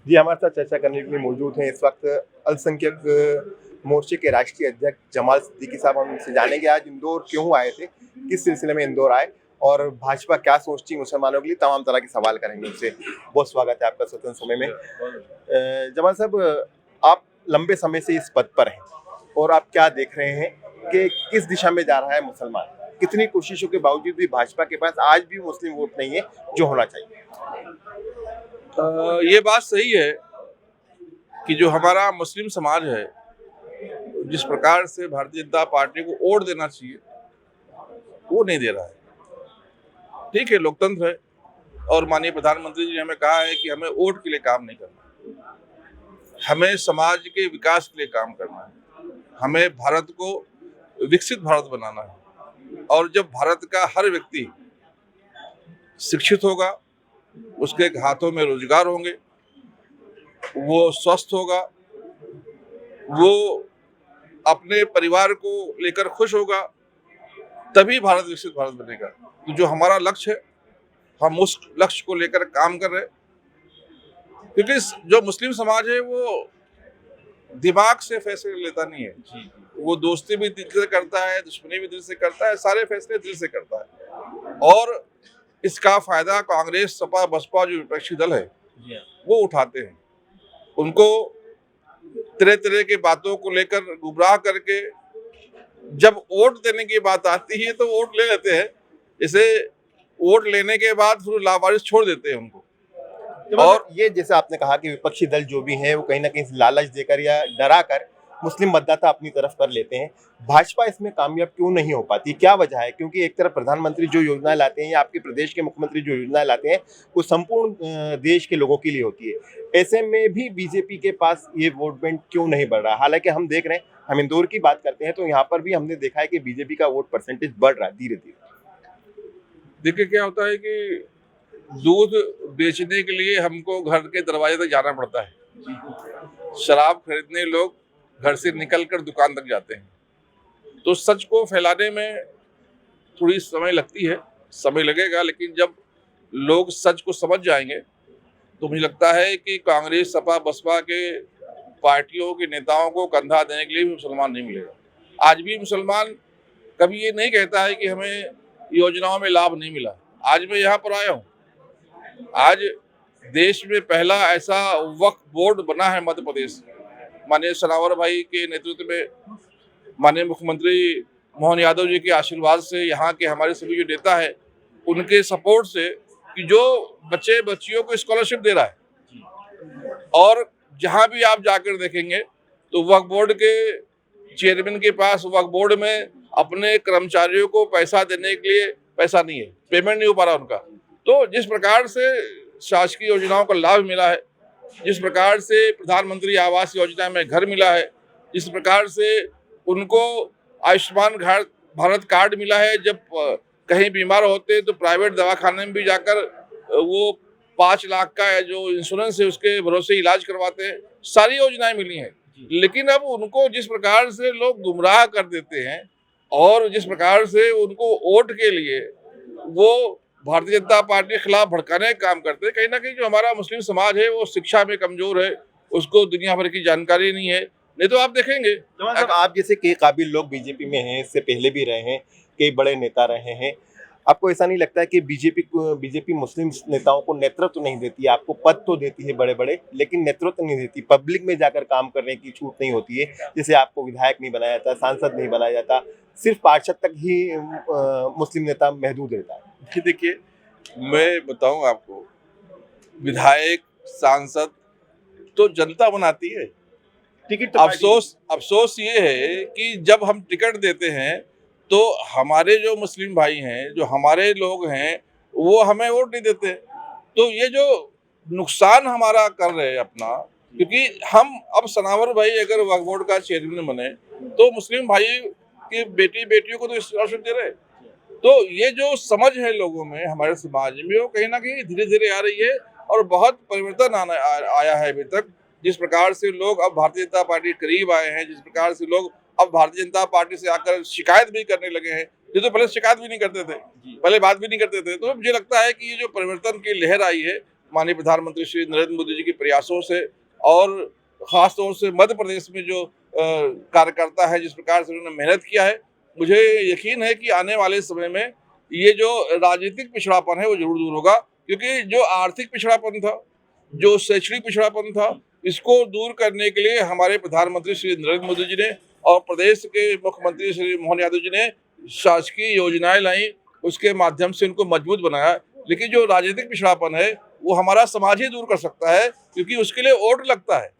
जी, हमारे साथ चर्चा करने के लिए मौजूद हैं इस वक्त अल्पसंख्यक मोर्चे के राष्ट्रीय अध्यक्ष जमाल सिद्दीकी साहब। हम उनसे जानेंगे आज इंदौर क्यों आए थे, किस सिलसिले में इंदौर आए और भाजपा क्या सोचती है मुसलमानों के लिए, तमाम तरह के सवाल करेंगे उनसे। बहुत स्वागत है आपका स्वतंत्र समय में। जमाल साहब, आप लंबे समय से इस पद पर हैं और आप क्या देख रहे हैं कि किस दिशा में जा रहा है मुसलमान? कितनी कोशिशों के बावजूद भी भाजपा के पास आज भी मुस्लिम वोट नहीं है जो होना चाहिए। ये बात सही है कि जो हमारा मुस्लिम समाज है, जिस प्रकार से भारतीय जनता पार्टी को वोट देना चाहिए वो नहीं दे रहा है। ठीक है, लोकतंत्र है और माननीय प्रधानमंत्री जी ने हमें कहा है कि हमें वोट के लिए काम नहीं करना, हमें समाज के विकास के लिए काम करना है, हमें भारत को विकसित भारत बनाना है। और जब भारत का हर व्यक्ति शिक्षित होगा, उसके हाथों में रोजगार होंगे, वो स्वस्थ होगा, वो अपने परिवार को लेकर खुश होगा, तभी भारत विकसित भारत बनेगा। तो जो हमारा लक्ष्य है, हम उस लक्ष्य को लेकर काम कर रहे हैं। क्योंकि जो मुस्लिम समाज है वो दिमाग से फैसले लेता नहीं है, वो दोस्ती भी दिल से करता है, दुश्मनी भी दिल से करता है, सारे फैसले दिल से करता है। और इसका फायदा कांग्रेस, सपा, बसपा जो विपक्षी दल है वो उठाते हैं। उनको तरह तरह की बातों को लेकर गुमराह करके जब वोट देने की बात आती है तो वोट ले लेते हैं। इसे वोट लेने के बाद फिर लावारिस छोड़ देते हैं उनको। और ये जैसे आपने कहा कि विपक्षी दल जो भी हैं वो कहीं ना कहीं लालच देकर या डरा कर मुस्लिम मतदाता अपनी तरफ कर लेते हैं। भाजपा इसमें कामयाब क्यों नहीं हो पाती, क्या वजह है? क्योंकि एक तरफ प्रधानमंत्री जो योजनाएं लाते हैं या आपके प्रदेश के मुख्यमंत्री जो योजनाएं लाते हैं वो संपूर्ण देश के लोगों के लिए होती है। ऐसे में भी बीजेपी के पास ये वोट बैंक क्यों नहीं बढ़ रहा? हालांकि हम देख रहे हैं, हम इंदौर की बात करते हैं तो यहाँ पर भी हमने देखा है कि बीजेपी का वोट परसेंटेज बढ़ रहा है धीरे धीरे। देखिए क्या होता है कि दूध बेचने के लिए हमको घर के दरवाजे तक जाना पड़ता है। शराब खरीदने लोग घर से निकलकर दुकान तक जाते हैं। तो सच को फैलाने में थोड़ी समय लगती है, समय लगेगा, लेकिन जब लोग सच को समझ जाएंगे तो मुझे लगता है कि कांग्रेस, सपा, बसपा के पार्टियों के नेताओं को कंधा देने के लिए भी मुसलमान नहीं मिलेगा। आज भी मुसलमान कभी ये नहीं कहता है कि हमें योजनाओं में लाभ नहीं मिला। आज मैं यहाँ पर आया हूँ, आज देश में पहला ऐसा वक्फ बोर्ड बना है मध्य प्रदेश, माननीय सनावर भाई के नेतृत्व में, माननीय मुख्यमंत्री मोहन यादव जी के आशीर्वाद से, यहाँ के हमारे सभी जो नेता है उनके सपोर्ट से, कि जो बच्चे बच्चियों को स्कॉलरशिप दे रहा है। और जहाँ भी आप जाकर देखेंगे तो वक्फ बोर्ड के चेयरमैन के पास वक्फ बोर्ड में अपने कर्मचारियों को पैसा देने के लिए पैसा नहीं है, पेमेंट नहीं हो पा रहा उनका। तो जिस प्रकार से शासकीय योजनाओं का लाभ मिला है, जिस प्रकार से प्रधानमंत्री आवास योजना में घर मिला है, जिस प्रकार से उनको आयुष्मान भारत कार्ड मिला है, जब कहीं बीमार होते हैं तो प्राइवेट दवाखाने में भी जाकर वो 5 लाख का जो इंश्योरेंस है उसके भरोसे इलाज करवाते हैं, सारी योजनाएं मिली हैं। लेकिन अब उनको जिस प्रकार से लोग गुमराह कर देते हैं और जिस प्रकार से उनको वोट के लिए वो भारतीय जनता पार्टी के खिलाफ भड़काने का काम करते हैं, कहीं ना कहीं जो हमारा मुस्लिम समाज है वो शिक्षा में कमजोर है, उसको दुनिया भर की जानकारी नहीं है। नहीं तो आप देखेंगे आप जैसे कई काबिल लोग बीजेपी में हैं, इससे पहले भी रहे हैं, कई बड़े नेता रहे हैं, आपको ऐसा नहीं लगता है कि बीजेपी मुस्लिम नेताओं को नेतृत्व नहीं देती है? आपको पद तो देती है बड़े बड़े, लेकिन नेतृत्व नहीं देती, पब्लिक में जाकर काम करने की छूट नहीं होती है। जैसे आपको विधायक नहीं बनाया जाता, सांसद नहीं बनाया जाता, सिर्फ पार्षद तक ही मुस्लिम नेता महदूद रहता है। देखिए, मैं बताऊं आपको, विधायक, सांसद तो जनता बनाती है। टिकट अफसोस ये है कि जब हम टिकट देते हैं तो हमारे जो मुस्लिम भाई हैं, जो हमारे लोग हैं, वो हमें वोट नहीं देते। तो ये जो नुकसान हमारा कर रहे हैं अपना, क्योंकि हम अब सनावर भाई अगर वक्फ बोर्ड का चेयरमैन बने तो मुस्लिम भाई की बेटियों को तो स्कॉलरशिप दे रहे। तो ये जो समझ है लोगों में, हमारे समाज में, वो कहीं ना कहीं धीरे धीरे आ रही है और बहुत परिवर्तन आया है अभी तक। जिस प्रकार से लोग अब भारतीय जनता पार्टी के करीब आए हैं, जिस प्रकार से लोग अब भारतीय जनता पार्टी से आकर शिकायत भी करने लगे हैं, ये तो पहले शिकायत भी नहीं करते थे, पहले बात भी नहीं करते थे। तो मुझे लगता है कि ये जो परिवर्तन की लहर आई है माननीय प्रधानमंत्री श्री नरेंद्र मोदी जी के प्रयासों से और खासतौर से मध्य प्रदेश में जो कार्यकर्ता है, जिस प्रकार से उन्होंने मेहनत किया है, मुझे यकीन है कि आने वाले समय में ये जो राजनीतिक पिछड़ापन है वो जरूर दूर होगा। क्योंकि जो आर्थिक पिछड़ापन था, जो शैक्षणिक पिछड़ापन था, इसको दूर करने के लिए हमारे प्रधानमंत्री श्री नरेंद्र मोदी जी ने और प्रदेश के मुख्यमंत्री श्री मोहन यादव जी ने शासकीय योजनाएं लाई, उसके माध्यम से उनको मजबूत बनाया। लेकिन जो राजनीतिक पिछड़ापन है वो हमारा समाज ही दूर कर सकता है, क्योंकि उसके लिए वोट लगता है।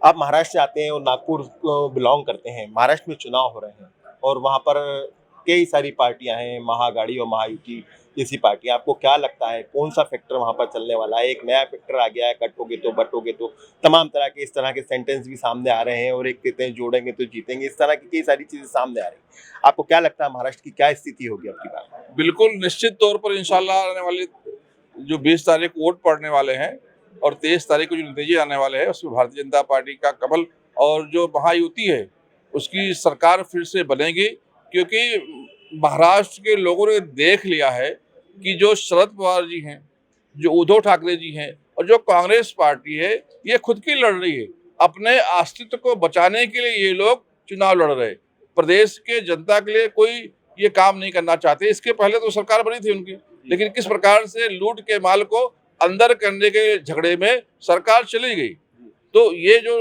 आप महाराष्ट्र से आते हैं और नागपुर को बिलोंग करते हैं। महाराष्ट्र में चुनाव हो रहे हैं और वहाँ पर कई सारी पार्टियां हैं, महाआघाड़ी और महायुति जैसी पार्टियां। आपको क्या लगता है कौन सा फैक्टर वहाँ पर चलने वाला है? एक नया फैक्टर आ गया है, कटोगे तो बटोगे तो, तमाम तरह के इस तरह के सेंटेंस भी सामने आ रहे हैं और एक कहते हैं जोड़ेंगे तो जीतेंगे, इस तरह की कई सारी चीजें सामने आ रही हैं। आपको क्या लगता है महाराष्ट्र की क्या स्थिति होगी आपकी बात? बिल्कुल निश्चित तौर पर इंशाल्लाह आने वाली जो 20 तारीख को वोट पड़ने वाले हैं और 23 तारीख को जो नतीजे आने वाले हैं, उसमें भारतीय जनता पार्टी का कमल और जो महायुति है उसकी सरकार फिर से बनेगी। क्योंकि महाराष्ट्र के लोगों ने देख लिया है कि जो शरद पवार जी हैं, जो उद्धव ठाकरे जी हैं और जो कांग्रेस पार्टी है, ये खुद की लड़ रही है। अपने अस्तित्व को बचाने के लिए ये लोग चुनाव लड़ रहे हैं। प्रदेश के जनता के लिए कोई ये काम नहीं करना चाहते। इसके पहले तो सरकार बनी थी उनकी, लेकिन किस प्रकार से लूट के माल को अंदर करने के झगड़े में सरकार चली गई। तो ये जो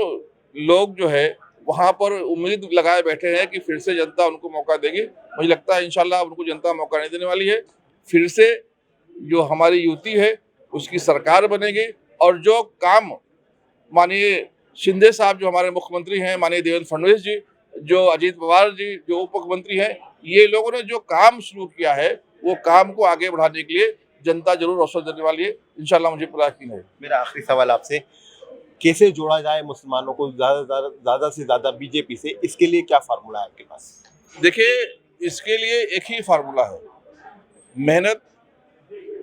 लोग जो है वहाँ पर उम्मीद लगाए बैठे हैं कि फिर से जनता उनको मौका देगी। मुझे लगता है इंशाल्लाह उनको जनता मौका नहीं देने वाली है। फिर से जो हमारी युति है उसकी सरकार बनेगी और जो काम माननीय शिंदे साहब जो हमारे मुख्यमंत्री हैं, माननीय देवेंद्र फडणवीस जी, जो अजीत पवार जी जो उप मुख्यमंत्री हैं, ये लोगों ने जो काम शुरू किया है वो काम को आगे बढ़ाने के लिए जनता जरूर अवसर देने वाली है। इंशाल्लाह मुझे पूरा यकीन है। मेरा आखिरी सवाल आपसे, कैसे जोड़ा जाए मुसलमानों को ज्यादा से ज्यादा बीजेपी से? इसके लिए क्या फार्मूला है आपके पास? देखिए, इसके लिए एक ही फार्मूला है, मेहनत,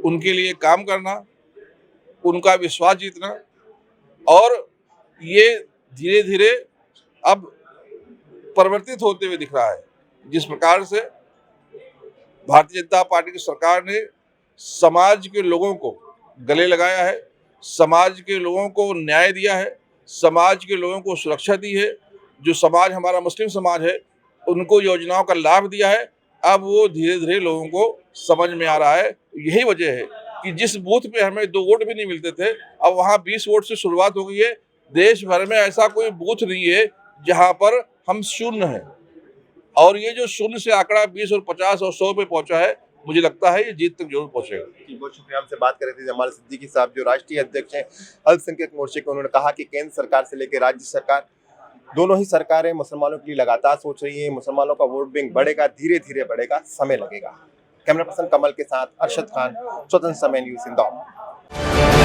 उनके लिए काम करना, उनका विश्वास जीतना। और ये धीरे धीरे अब परिवर्तित होते हुए दिख रहा है। जिस प्रकार से भारतीय जनता पार्टी की सरकार ने समाज के लोगों को गले लगाया है, समाज के लोगों को न्याय दिया है, समाज के लोगों को सुरक्षा दी है। जो समाज हमारा मुस्लिम समाज है उनको योजनाओं का लाभ दिया है। अब वो धीरे धीरे लोगों को समझ में आ रहा है। यही वजह है कि जिस बूथ पे हमें 2 वोट भी नहीं मिलते थे, अब वहाँ 20 वोट से शुरुआत हो गई है। देश भर में ऐसा कोई बूथ नहीं है जहाँ पर हम शून्य हैं। और ये जो शून्य से आंकड़ा 20 और 50 और 100 पे पहुंचा है, मुझे लगता है ये जीत तक जरूर पहुंचेगा। बहुत शुक्रिया। हमसे बात कर रहे थे जमाल सिद्दीकी साहब, जो राष्ट्रीय अध्यक्ष हैं अल्पसंख्यक मोर्चे के। उन्होंने कहा कि केंद्र सरकार से लेकर राज्य सरकार, दोनों ही सरकारें मुसलमानों के लिए लगातार सोच रही है। मुसलमानों का वोट बैंक बढ़ेगा, धीरे धीरे बढ़ेगा, समय लगेगा। कैमरा पर्सन कमल के साथ अरशद खान, स्वतंत्र समय न्यूज़, इंदौर।